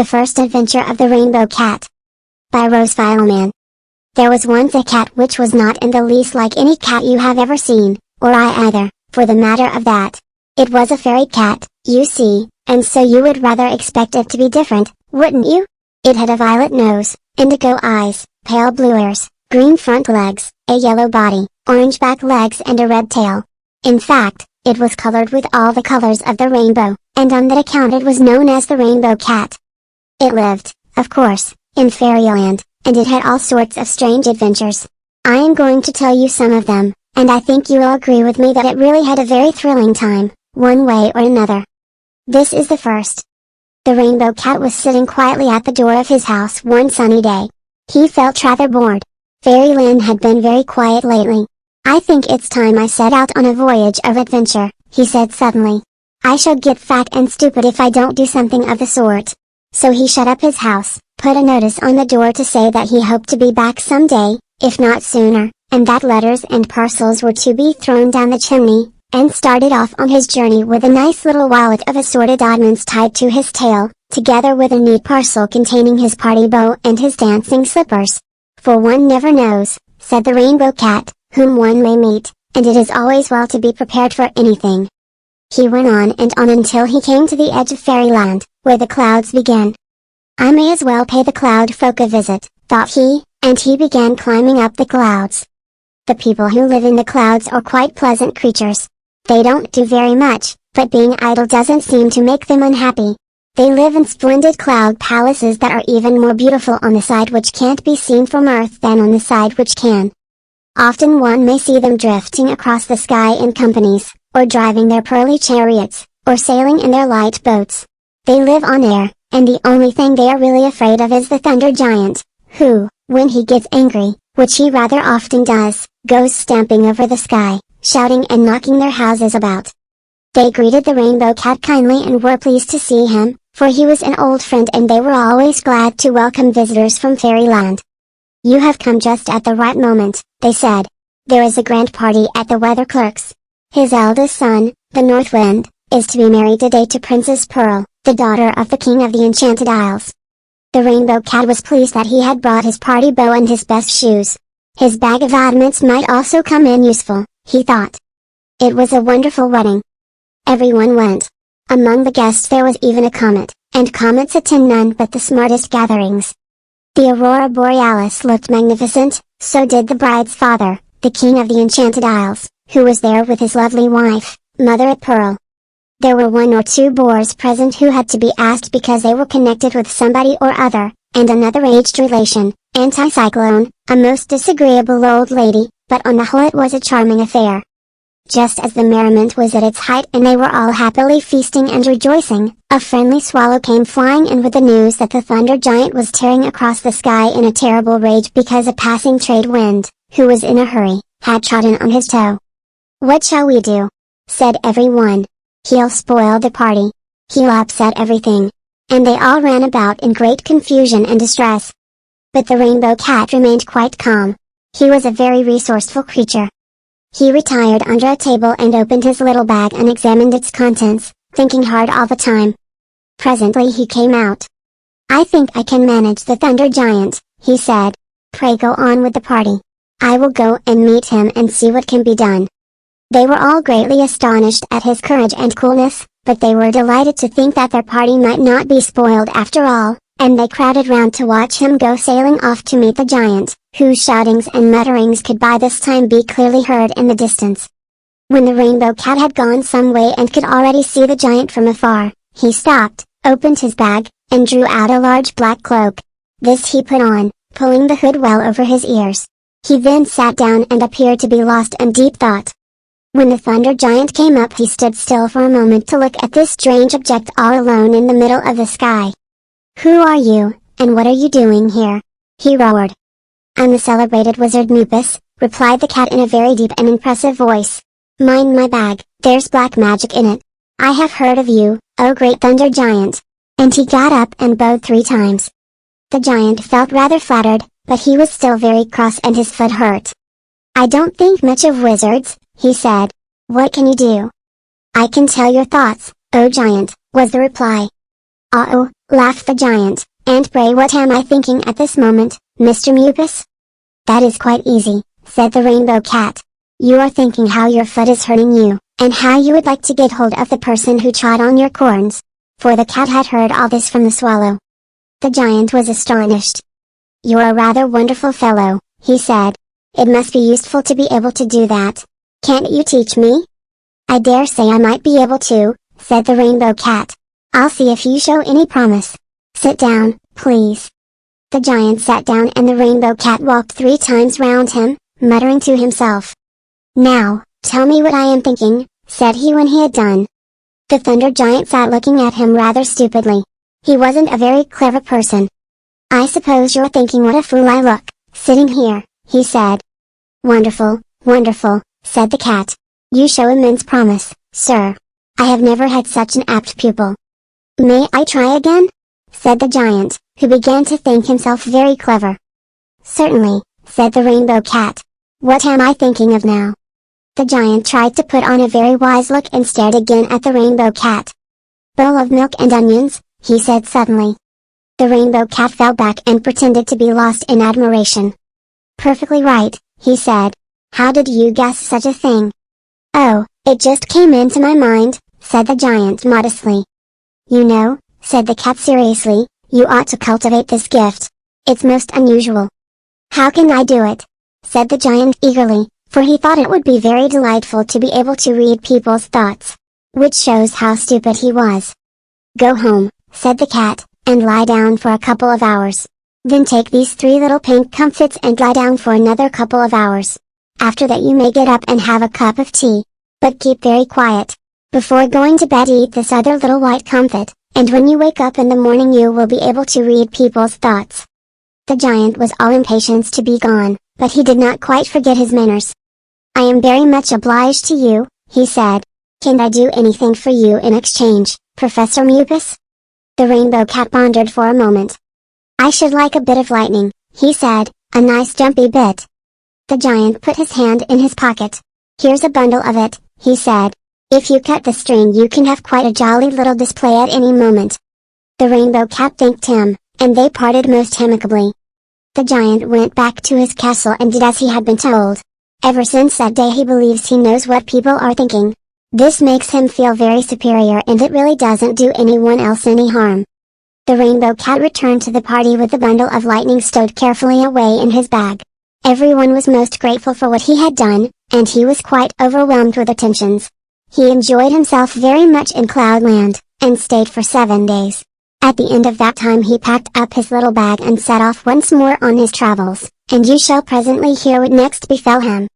The First Adventure of the Rainbow Cat. By Rose Fileman. There was once a cat which was not in the least like any cat you have ever seen, or I either, for the matter of that. It was a fairy cat, you see, and so you would rather expect it to be different, wouldn't you? It had a violet nose, indigo eyes, pale blue ears, green front legs, a yellow body, orange back legs and a red tail. In fact, it was colored with all the colors of the rainbow, and on that account it was known as the Rainbow Cat. It lived, of course, in Fairyland, and it had all sorts of strange adventures. I am going to tell you some of them, and I think you will agree with me that it really had a very thrilling time, one way or another. This is the first. The Rainbow Cat was sitting quietly at the door of his house one sunny day. He felt rather bored. Fairyland had been very quiet lately. I think it's time I set out on a voyage of adventure, he said suddenly. I shall get fat and stupid if I don't do something of the sort. So he shut up his house, put a notice on the door to say that he hoped to be back some day, if not sooner, and that letters and parcels were to be thrown down the chimney, and started off on his journey with a nice little wallet of assorted oddments tied to his tail, together with a neat parcel containing his party bow and his dancing slippers. For one never knows, said the Rainbow Cat, whom one may meet, and it is always well to be prepared for anything. He went on and on until he came to the edge of Fairyland, where the clouds began. I may as well pay the cloud folk a visit, thought he, and he began climbing up the clouds. The people who live in the clouds are quite pleasant creatures. They don't do very much, but being idle doesn't seem to make them unhappy. They live in splendid cloud palaces that are even more beautiful on the side which can't be seen from Earth than on the side which can. Often one may see them drifting across the sky in companies, or driving their pearly chariots, or sailing in their light boats. They live on air, and the only thing they are really afraid of is the Thunder Giant, who, when he gets angry, which he rather often does, goes stamping over the sky, shouting and knocking their houses about. They greeted the Rainbow Cat kindly and were pleased to see him, for he was an old friend and they were always glad to welcome visitors from Fairyland. You have come just at the right moment, they said. There is a grand party at the weather clerk's. His eldest son, the North Wind, is to be married today to Princess Pearl, the daughter of the King of the Enchanted Isles. The Rainbow Cat was pleased that he had brought his party bow and his best shoes. His bag of oddments might also come in useful, he thought. It was a wonderful wedding. Everyone went. Among the guests there was even a comet, and comets attend none but the smartest gatherings. The Aurora Borealis looked magnificent, so did the bride's father, the King of the Enchanted Isles, who was there with his lovely wife, Mother of Pearl. There were one or two boors present who had to be asked because they were connected with somebody or other, and another aged relation, Anticyclone, a most disagreeable old lady, but on the whole it was a charming affair. Just as the merriment was at its height and they were all happily feasting and rejoicing, a friendly swallow came flying in with the news that the Thunder Giant was tearing across the sky in a terrible rage because a passing trade wind, who was in a hurry, had trodden on his toe. What shall we do? Said everyone. He'll spoil the party. He'll upset everything. And they all ran about in great confusion and distress. But the Rainbow Cat remained quite calm. He was a very resourceful creature. He retired under a table and opened his little bag and examined its contents, thinking hard all the time. Presently he came out. I think I can manage the Thunder Giant, he said. Pray go on with the party. I will go and meet him and see what can be done. They were all greatly astonished at his courage and coolness, but they were delighted to think that their party might not be spoiled after all, and they crowded round to watch him go sailing off to meet the giant, whose shoutings and mutterings could by this time be clearly heard in the distance. When the Rainbow Cat had gone some way and could already see the giant from afar, he stopped, opened his bag, and drew out a large black cloak. This he put on, pulling the hood well over his ears. He then sat down and appeared to be lost in deep thought. When the Thunder Giant came up he stood still for a moment to look at this strange object all alone in the middle of the sky. Who are you, and what are you doing here? He roared. I'm the celebrated wizard Mupus, replied the cat in a very deep and impressive voice. Mind my bag, there's black magic in it. I have heard of you, O great Thunder Giant. And he got up and bowed 3 times. The giant felt rather flattered, but he was still very cross and his foot hurt. I don't think much of wizards, he said. What can you do? I can tell your thoughts, O giant, was the reply. Oh, laughed the giant, "and pray what am I thinking at this moment, Mr. Mupus?" "That is quite easy," said the Rainbow Cat. "You are thinking how your foot is hurting you, and how you would like to get hold of the person who trod on your corns." For the cat had heard all this from the swallow. The giant was astonished. "You're a rather wonderful fellow," he said. "It must be useful to be able to do that. Can't you teach me?" "I dare say I might be able to," said the Rainbow Cat. "I'll see if you show any promise. Sit down, please." The giant sat down and the Rainbow Cat walked 3 times round him, muttering to himself. "Now, tell me what I am thinking," said he when he had done. The Thunder Giant sat looking at him rather stupidly. He wasn't a very clever person. "I suppose you're thinking what a fool I look, sitting here," he said. "Wonderful, wonderful," said the cat. "You show immense promise, sir. I have never had such an apt pupil." "May I try again?" said the giant, who began to think himself very clever. "Certainly," said the Rainbow Cat. "What am I thinking of now?" The giant tried to put on a very wise look and stared again at the Rainbow Cat. "Bowl of milk and onions," he said suddenly. The Rainbow Cat fell back and pretended to be lost in admiration. "Perfectly right," he said. "How did you guess such a thing?" "Oh, it just came into my mind," said the giant modestly. "You know," said the cat seriously, "you ought to cultivate this gift. It's most unusual." "How can I do it?" said the giant eagerly, for he thought it would be very delightful to be able to read people's thoughts. Which shows how stupid he was. "Go home," said the cat, "and lie down for a couple of hours. Then take these 3 little pink comfits and lie down for another couple of hours. After that you may get up and have a cup of tea. But keep very quiet. Before going to bed eat this other little white comfit, and when you wake up in the morning you will be able to read people's thoughts." The giant was all impatience to be gone, but he did not quite forget his manners. "I am very much obliged to you," he said. "Can I do anything for you in exchange, Professor Mupus?" The Rainbow Cat pondered for a moment. "I should like a bit of lightning," he said, "a nice jumpy bit." The giant put his hand in his pocket. "Here's a bundle of it," he said. "If you cut the string you can have quite a jolly little display at any moment." The Rainbow Cat thanked him, and they parted most amicably. The giant went back to his castle and did as he had been told. Ever since that day he believes he knows what people are thinking. This makes him feel very superior and it really doesn't do anyone else any harm. The Rainbow Cat returned to the party with the bundle of lightning stowed carefully away in his bag. Everyone was most grateful for what he had done, and he was quite overwhelmed with attentions. He enjoyed himself very much in Cloudland, and stayed for 7 days. At the end of that time he packed up his little bag and set off once more on his travels, and you shall presently hear what next befell him.